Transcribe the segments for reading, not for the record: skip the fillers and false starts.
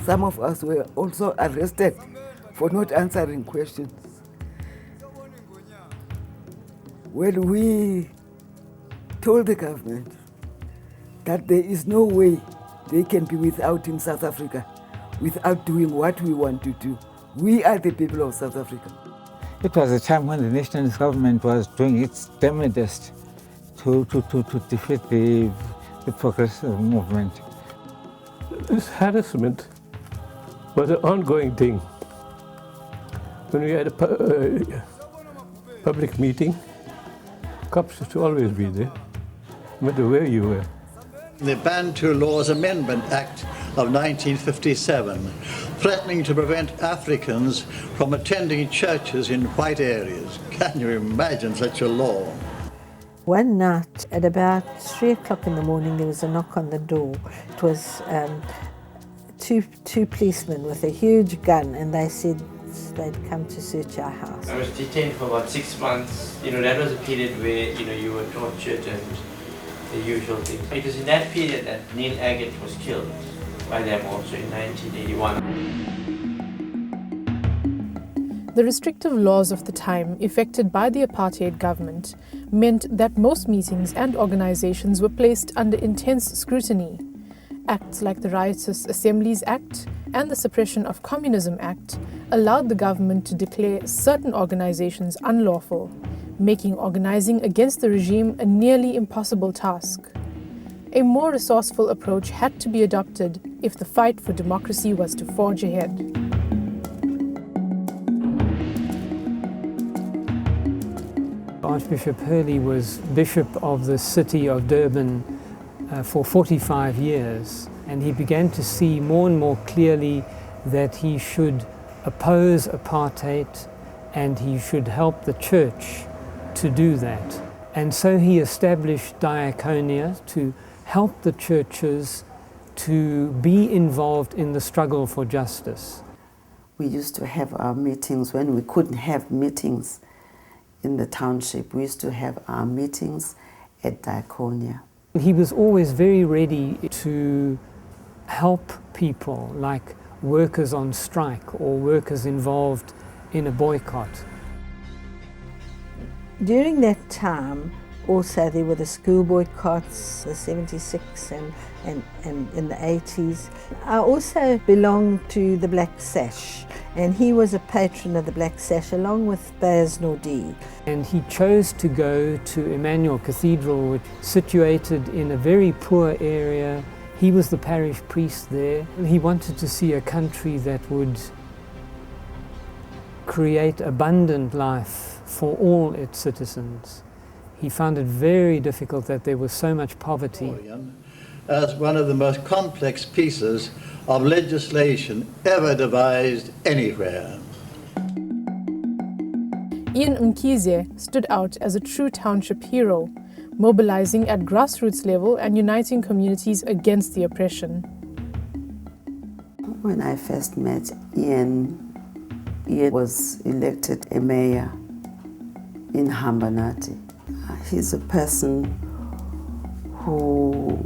Some of us were also arrested for not answering questions. When we told the government that there is no way they can be without in South Africa, without doing what we want to do. We are the people of South Africa. It was a time when the nationalist government was doing its damnedest to defeat the progressive movement. This harassment was an ongoing thing. When we had a public meeting, cops used to always be there, no matter where you were. The Bantu Laws Amendment Act of 1957, threatening to prevent Africans from attending churches in white areas. Can you imagine such a law? One night at about 3 o'clock in the morning, there was a knock on the door. It was two policemen with a huge gun, and they said they'd come to search our house. I was detained for about 6 months. That was a period where, you were tortured and the usual things. It was in that period that Neil Agate was killed by them also in 1981. The restrictive laws of the time, effected by the apartheid government, meant that most meetings and organizations were placed under intense scrutiny. Acts like the Riotous Assemblies Act and the Suppression of Communism Act allowed the government to declare certain organizations unlawful, making organizing against the regime a nearly impossible task. A more resourceful approach had to be adopted if the fight for democracy was to forge ahead. Archbishop Hurley was Bishop of the city of Durban for 45 years, and he began to see more and more clearly that he should oppose apartheid and he should help the church to do that. And so he established diaconia to help the churches to be involved in the struggle for justice. We used to have our meetings when we couldn't have meetings in the township. We used to have our meetings at diaconia. He was always very ready to help people, like workers on strike or workers involved in a boycott. During that time, also there were the school boycotts, the 76 and in the 80s. I also belonged to the Black Sash, and he was a patron of the Black Sash along with Baz Nordee. And he chose to go to Emmanuel Cathedral, which is situated in a very poor area. He was the parish priest there. He wanted to see a country that would create abundant life for all its citizens. He found it very difficult that there was so much poverty. As one of the most complex pieces of legislation ever devised anywhere. Ian Mkhize stood out as a true township hero, mobilizing at grassroots level and uniting communities against the oppression. When I first met Ian was elected a mayor in Hambanati. He's a person who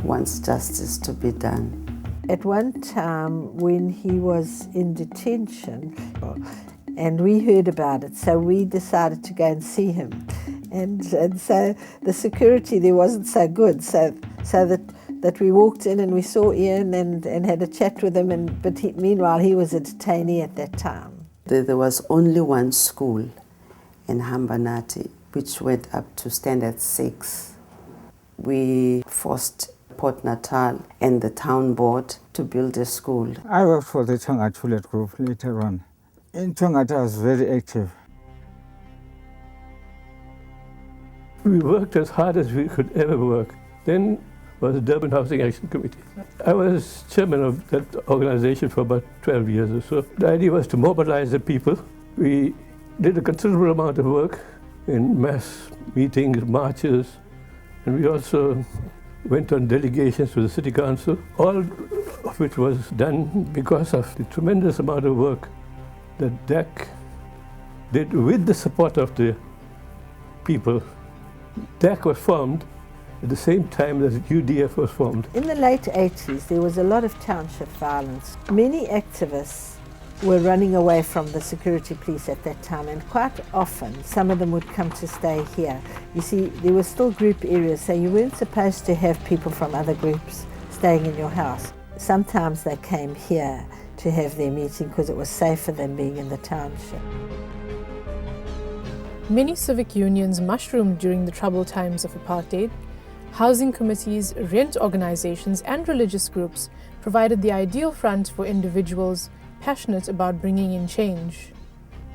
wants justice to be done. At one time when he was in detention, and we heard about it, so we decided to go and see him. And so the security there wasn't so good, so that we walked in and we saw Ian and had a chat with him, but meanwhile he was a detainee at that time. There was only one school in Hambanati which went up to standard 6. We forced Port Natal and the town board to build a school. I worked for the Tonga Chulet group later on. In Tonga, I was very active. We worked as hard as we could ever work. Then was the Durban Housing Action Committee. I was chairman of that organization for about 12 years or so. The idea was to mobilize the people. We did a considerable amount of work in mass meetings, marches, and we also went on delegations to the city council, all of which was done because of the tremendous amount of work that DAC did with the support of the people. DAC was formed at the same time that UDF was formed. In the late 80s, there was a lot of township violence. Many activists were running away from the security police at that time, and quite often some of them would come to stay here. You see, there were still group areas, so you weren't supposed to have people from other groups staying in your house. Sometimes they came here to have their meeting because it was safer than being in the township. Many civic unions mushroomed during the troubled times of apartheid. Housing committees, rent organizations, and religious groups provided the ideal front for individuals passionate about bringing in change.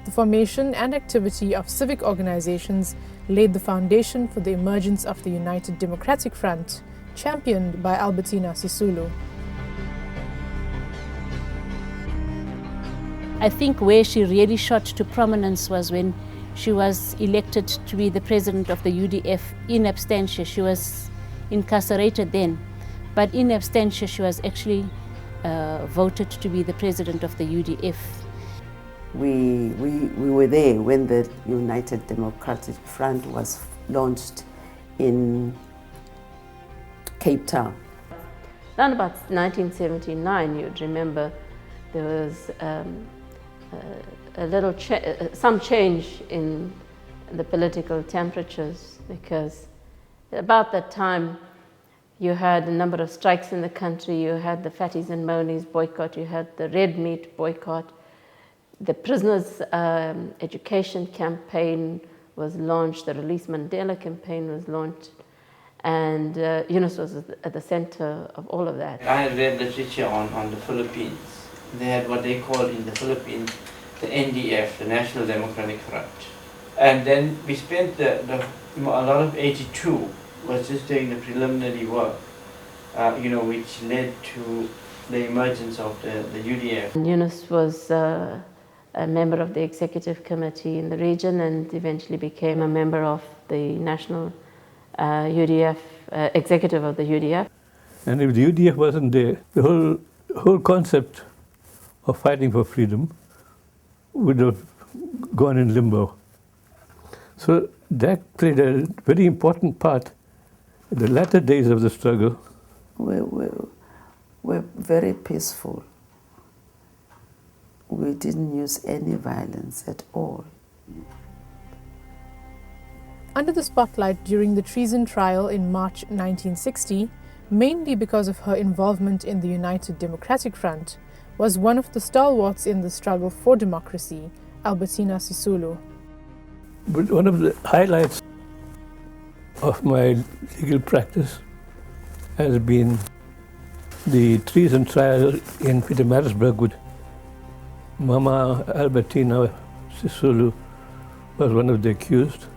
The formation and activity of civic organizations laid the foundation for the emergence of the United Democratic Front, championed by Albertina Sisulu. I think where she really shot to prominence was when she was elected to be the president of the UDF in absentia. She was incarcerated then, but in absentia she was actually voted to be the president of the UDF. We were there when the United Democratic Front was launched in Cape Town. Around about 1979, you'd remember there was some change in the political temperatures, because about that time you had a number of strikes in the country. You had the Fatties and Monies boycott, you had the red meat boycott, the prisoners' education campaign was launched, the Release Mandela campaign was launched, and Yunus was at the center of all of that. I had read literature on the Philippines. They had what they called in the Philippines the NDF, the National Democratic Front. And then we spent a lot of 82 was just doing the preliminary work, which led to the emergence of the UDF. Yunus was a member of the executive committee in the region and eventually became a member of the national UDF, executive of the UDF. And if the UDF wasn't there, the whole concept of fighting for freedom would have gone in limbo. So that played a very important part in the latter days of the struggle. We're very peaceful. We didn't use any violence at all. Under the spotlight during the treason trial in March 1960, mainly because of her involvement in the United Democratic Front, was one of the stalwarts in the struggle for democracy, Albertina Sisulu. But one of the highlights of my legal practice has been the treason trial in Pietermaritzburg with Mama Albertina Sisulu was one of the accused.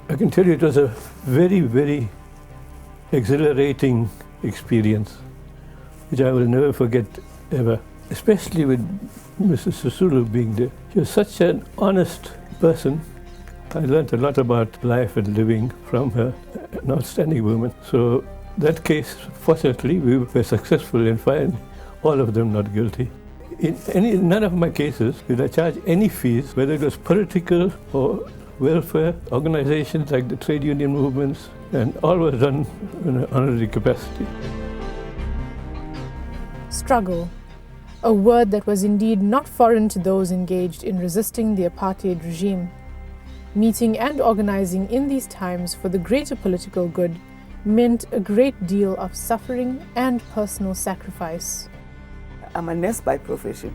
I can tell you it was a very, very exhilarating experience, which I will never forget ever, especially with Mrs. Sisulu being there. She was such an honest person. I learned a lot about life and living from her, an outstanding woman. So that case, fortunately, we were successful in finding all of them not guilty. In none of my cases did I charge any fees, whether it was political or welfare organizations like the trade union movements, and all was done in an honorary capacity. Struggle, a word that was indeed not foreign to those engaged in resisting the apartheid regime. Meeting and organizing in these times for the greater political good meant a great deal of suffering and personal sacrifice. I'm a nurse by profession,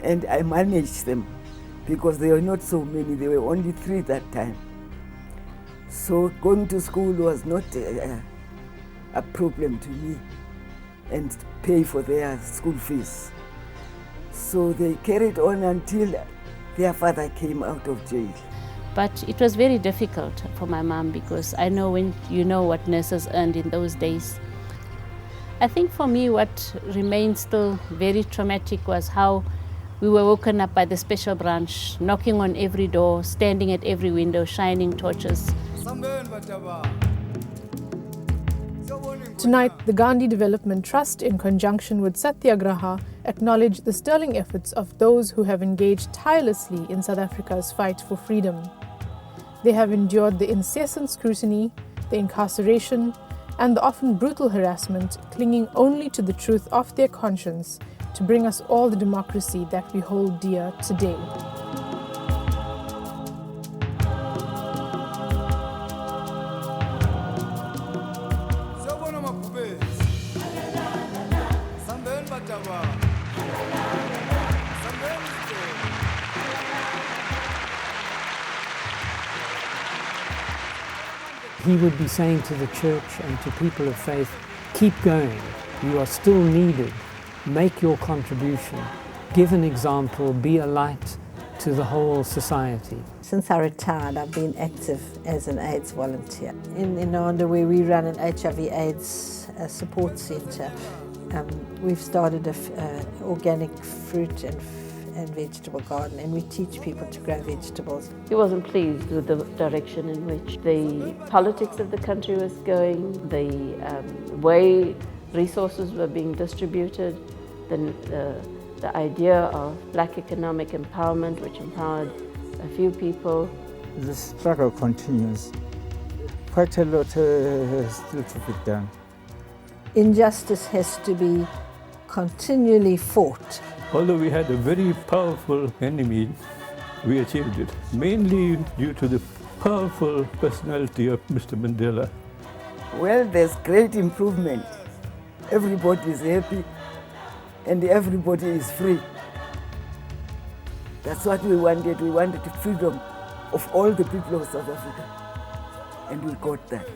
and I managed them because there were not so many, there were only 3 that time. So going to school was not a problem to me, and pay for their school fees. So they carried on until their father came out of jail. But it was very difficult for my mom, because I know when you know what nurses earned in those days. I think for me what remained still very traumatic was how we were woken up by the special branch, knocking on every door, standing at every window, shining torches. Tonight, the Gandhi Development Trust, in conjunction with Satyagraha, acknowledge the sterling efforts of those who have engaged tirelessly in South Africa's fight for freedom. They have endured the incessant scrutiny, the incarceration, and the often brutal harassment, clinging only to the truth of their conscience to bring us all the democracy that we hold dear today. He would be saying to the church and to people of faith, keep going, you are still needed, make your contribution, give an example, be a light to the whole society. Since I retired, I've been active as an AIDS volunteer. In Inanda, where we run an HIV/AIDS support centre, we've started an organic fruit and vegetable garden, and we teach people to grow vegetables. He wasn't pleased with the direction in which the politics of the country was going, the way resources were being distributed, the idea of black economic empowerment, which empowered a few people. The struggle continues. Quite a lot still to be done. Injustice has to be continually fought. Although we had a very powerful enemy, we achieved it, mainly due to the powerful personality of Mr. Mandela. Well, there's great improvement. Everybody is happy and everybody is free. That's what we wanted. We wanted the freedom of all the people of South Africa, and we got that.